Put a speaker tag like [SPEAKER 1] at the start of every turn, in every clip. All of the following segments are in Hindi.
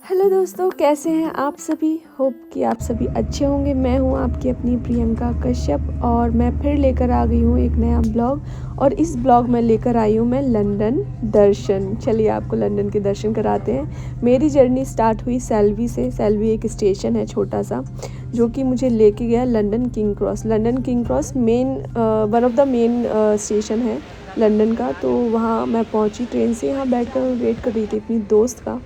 [SPEAKER 1] हेलो दोस्तों, कैसे हैं आप सभी। होप कि आप सभी अच्छे होंगे। मैं हूं आपकी अपनी प्रियंका कश्यप और मैं फिर लेकर आ गई हूं एक नया ब्लॉग। और इस ब्लॉग में लेकर आई हूं मैं लंदन दर्शन। चलिए आपको लंदन के दर्शन कराते हैं। मेरी जर्नी स्टार्ट हुई सेल्वी से। सेल्वी एक स्टेशन है छोटा सा जो कि मुझे लेके गया London king cross. London king cross one of the main station है लंदन का। तो वहाँ मैं पहुँची ट्रेन से। यहाँ बैठ कर वेट कर रही थी अपनी दोस्त का,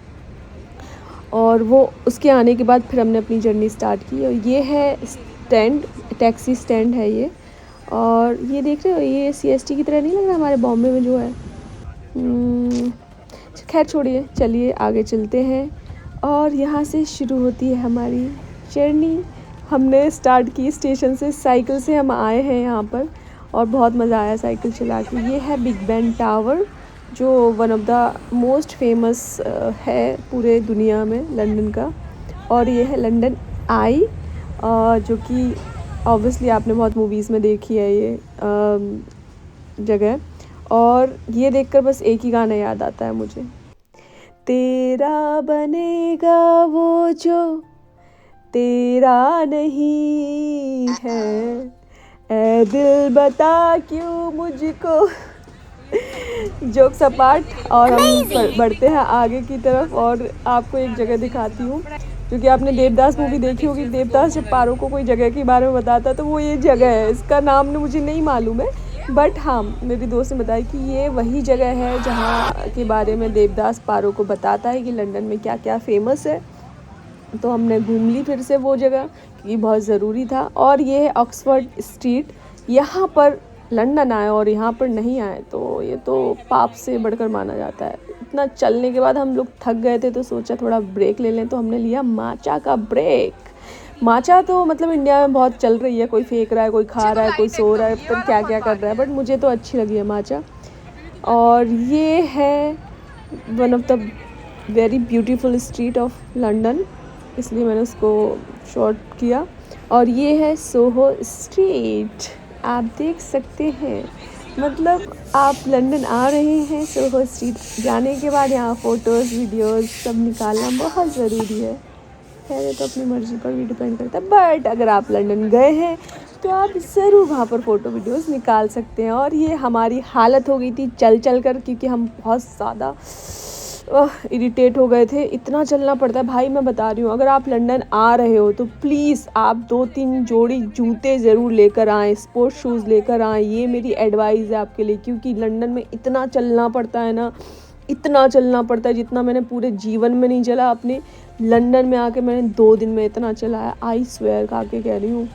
[SPEAKER 1] और वो उसके आने के बाद फिर हमने अपनी जर्नी स्टार्ट की। और ये है स्टैंड, टैक्सी स्टैंड है ये। और ये देख रहे हो, ये सीएसटी की तरह नहीं लग रहा हमारे बॉम्बे में जो है। खैर छोड़िए, चलिए आगे चलते हैं। और यहाँ से शुरू होती है हमारी जर्नी। हमने स्टार्ट की स्टेशन से, साइकिल से हम आए हैं यहाँ पर और बहुत मज़ा आया साइकिल चला के। ये है बिग बेन टावर जो one of the most famous है पूरे दुनिया में लंदन का। और ये है लंदन आई, जो कि ऑब्वियसली आपने बहुत मूवीज़ में देखी है ये जगह। और ये देखकर बस एक ही गाना याद आता है मुझे, तेरा बनेगा वो जो तेरा नहीं है, ऐ दिल बता क्यों मुझको। जोक्स अपार्ट, और हम बढ़ते हैं आगे की तरफ। और आपको एक जगह दिखाती हूँ क्योंकि आपने देवदास मूवी देखी होगी। देवदास जब पारो को कोई जगह के बारे में बताता है तो वो ये जगह है। इसका नाम मुझे नहीं मालूम है, बट हाँ मेरी दोस्त ने बताया कि ये वही जगह है जहाँ के बारे में देवदास पारो को बताता है कि लंदन में क्या क्या फेमस है। तो हमने घूम ली फिर से वो जगह क्योंकि बहुत ज़रूरी था। और ये है ऑक्सफोर्ड स्ट्रीट। यहाँ पर लंदन आए और यहाँ पर नहीं आए तो ये तो पाप से बढ़कर माना जाता है। इतना चलने के बाद हम लोग थक गए थे तो सोचा थोड़ा ब्रेक ले लें, तो हमने लिया माचा का ब्रेक। माचा तो मतलब इंडिया में बहुत चल रही है, कोई फेंक रहा है, कोई खा रहा है, कोई सो रहा है, पता क्या क्या कर रहा है, बट मुझे तो अच्छी लगी है माचा। और ये है one of the very beautiful street of London, इसलिए मैंने उसको शॉर्ट किया। और ये है सोहो स्ट्रीट, आप देख सकते हैं। मतलब आप लंदन आ रहे हैं, सोहो स्ट्रीट जाने के बाद यहाँ फ़ोटोज़ वीडियोज़ सब निकालना बहुत ज़रूरी है। खैर ये तो अपनी मर्ज़ी पर भी डिपेंड करता है, बट अगर आप लंदन गए हैं तो आप ज़रूर वहाँ पर फ़ोटो वीडियोज़ निकाल सकते हैं। और ये हमारी हालत हो गई थी चल चल कर, क्योंकि हम बहुत ज़्यादा इरिटेट हो गए थे। इतना चलना पड़ता है भाई, मैं बता रही हूँ। अगर आप लंदन आ रहे हो तो प्लीज़ आप 2-3 जोड़ी जूते ज़रूर लेकर आएँ, स्पोर्ट्स शूज़ लेकर आएँ। ये मेरी एडवाइस है आपके लिए, क्योंकि लंदन में इतना चलना पड़ता है ना, इतना चलना पड़ता है जितना मैंने पूरे जीवन में नहीं चला। अपने लंदन में आके मैंने 2 दिन में इतना चला है, आई स्वेयर खा के कह रही हूँ।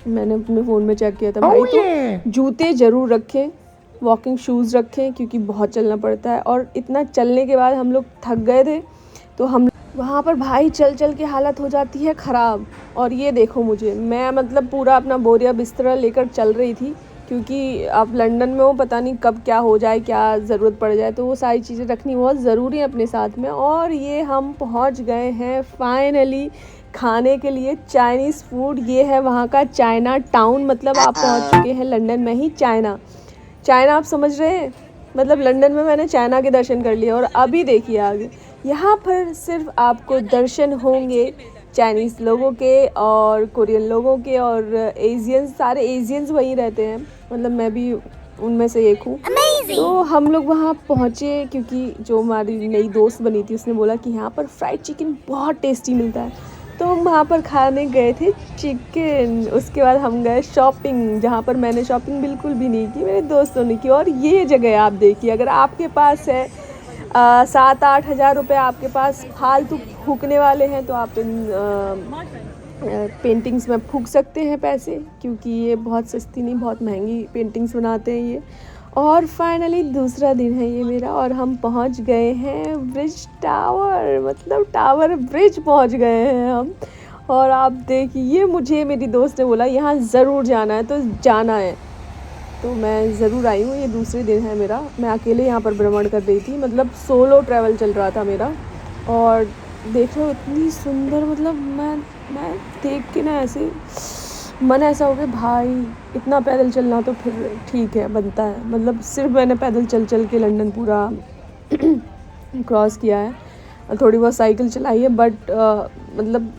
[SPEAKER 1] मैंने अपने फ़ोन में चेक किया था भाई। तो जूते ज़रूर रखें, वॉकिंग शूज़ रखें, क्योंकि बहुत चलना पड़ता है। और इतना चलने के बाद हम लोग थक गए थे तो हम वहाँ पर भाई चल चल के हालत हो जाती है ख़राब। और ये देखो मुझे, मैं मतलब पूरा अपना बोरिया बिस्तरा लेकर चल रही थी, क्योंकि आप लंदन में हो, पता नहीं कब क्या हो जाए, क्या ज़रूरत पड़ जाए, तो वो सारी चीज़ें रखनी बहुत ज़रूरी है अपने साथ में। और ये हम पहुँच गए हैं फाइनली खाने के लिए चाइनीज़ फूड। ये है वहाँ का चाइना टाउन, मतलब आप पहुँच चुके हैं लंदन में ही चाइना। चाइना आप समझ रहे हैं, मतलब लंदन में मैंने चाइना के दर्शन कर लिए। और अभी देखिए आगे, यहाँ पर सिर्फ आपको दर्शन होंगे चाइनीज़ लोगों के और कोरियन लोगों के, और एशियंस, सारे एशियंस वहीं रहते हैं, मतलब मैं भी उनमें से एक हूँ। तो हम लोग वहाँ पहुँचे क्योंकि जो हमारी नई दोस्त बनी थी उसने बोला कि यहाँ पर फ्राइड चिकन बहुत टेस्टी मिलता है, तो हम वहाँ पर खाने गए थे चिकन। उसके बाद हम गए शॉपिंग, जहाँ पर मैंने शॉपिंग बिल्कुल भी नहीं की, मेरे दोस्तों ने की। और ये जगह आप देखिए, अगर आपके पास है 7-8 हज़ार रुपये आपके पास फालतू फूकने वाले हैं तो आप पेंटिंग्स में फूक सकते हैं पैसे, क्योंकि ये बहुत सस्ती नहीं, बहुत महंगी पेंटिंग्स बनाते हैं ये। और फाइनली दूसरा दिन है ये मेरा, और हम पहुंच गए हैं ब्रिज टावर, मतलब टावर ब्रिज पहुंच गए हैं हम। और आप देखिए, ये मुझे मेरी दोस्त ने बोला यहाँ ज़रूर जाना है, तो जाना है, तो मैं ज़रूर आई हूँ। ये दूसरे दिन है मेरा, मैं अकेले यहाँ पर भ्रमण कर रही थी, मतलब सोलो ट्रैवल चल रहा था मेरा। और देख लो इतनी सुंदर, मतलब मैं देख के ना ऐसे मन ऐसा हो गया भाई, इतना पैदल चलना तो फिर ठीक है, बनता है। मतलब सिर्फ मैंने पैदल चल चल के लंदन पूरा क्रॉस किया है। थोड़ी बहुत साइकिल चलाई है, बट मतलब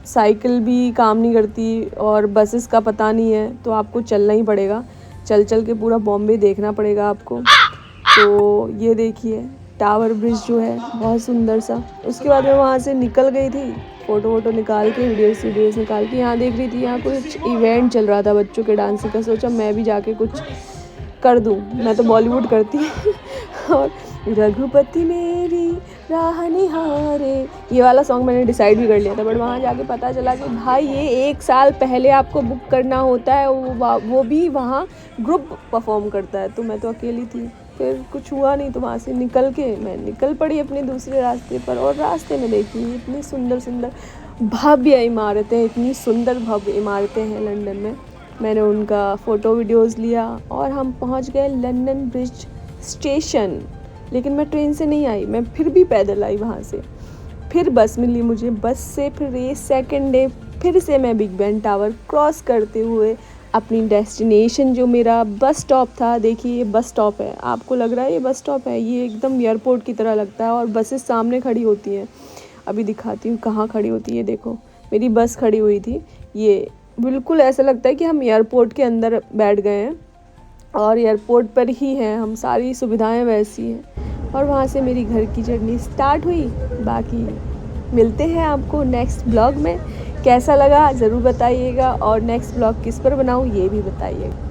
[SPEAKER 1] साइकिल भी काम नहीं करती और बसेस का पता नहीं है, तो आपको चलना ही पड़ेगा। चल चल के पूरा बॉम्बे देखना पड़ेगा आपको। तो ये देखिए टावर ब्रिज जो है बहुत सुंदर सा। उसके बाद मैं वहाँ से निकल गई थी, फ़ोटो वोटो निकाल के वीडियोस निकाल के। यहाँ देख रही थी, यहाँ कुछ इवेंट चल रहा था बच्चों के डांसिंग का। सोचा मैं भी जाके कुछ कर दूँ, मैं तो बॉलीवुड करती और रघुपति मेरी राह निहारे, ये वाला सॉन्ग मैंने डिसाइड भी कर लिया था। बट वहाँ जाके पता चला कि भाई ये 1 साल पहले आपको बुक करना होता है, वो भी वहाँ ग्रुप परफॉर्म करता है। तो मैं तो अकेली थी, फिर कुछ हुआ नहीं, तो वहाँ से निकल के मैं निकल पड़ी अपने दूसरे रास्ते पर। और रास्ते में देखी इतनी सुंदर सुंदर भव्य इमारतें, इतनी सुंदर भव्य इमारतें हैं लंदन में। मैंने उनका फ़ोटो वीडियोज़ लिया और हम पहुँच गए लंदन ब्रिज स्टेशन। लेकिन मैं ट्रेन से नहीं आई, मैं फिर भी पैदल आई वहाँ से। फिर बस मिली मुझे, बस से फिर ये सेकंड डे फिर से मैं बिग बैन टावर क्रॉस करते हुए अपनी डेस्टिनेशन, जो मेरा बस स्टॉप था। देखिए ये बस स्टॉप है, आपको लग रहा है ये बस स्टॉप है? ये एकदम एयरपोर्ट की तरह लगता है और बसेस सामने खड़ी होती हैं। अभी दिखाती हूँ कहाँ खड़ी होती है। देखो मेरी बस खड़ी हुई थी, ये बिल्कुल ऐसा लगता है कि हम एयरपोर्ट के अंदर बैठ गए हैं और एयरपोर्ट पर ही हैं हम, सारी सुविधाएं वैसी हैं। और वहाँ से मेरी घर की जर्नी स्टार्ट हुई। बाकी मिलते हैं आपको नेक्स्ट ब्लॉग में। कैसा लगा ज़रूर बताइएगा, और नेक्स्ट ब्लॉग किस पर बनाऊँ ये भी बताइएगा।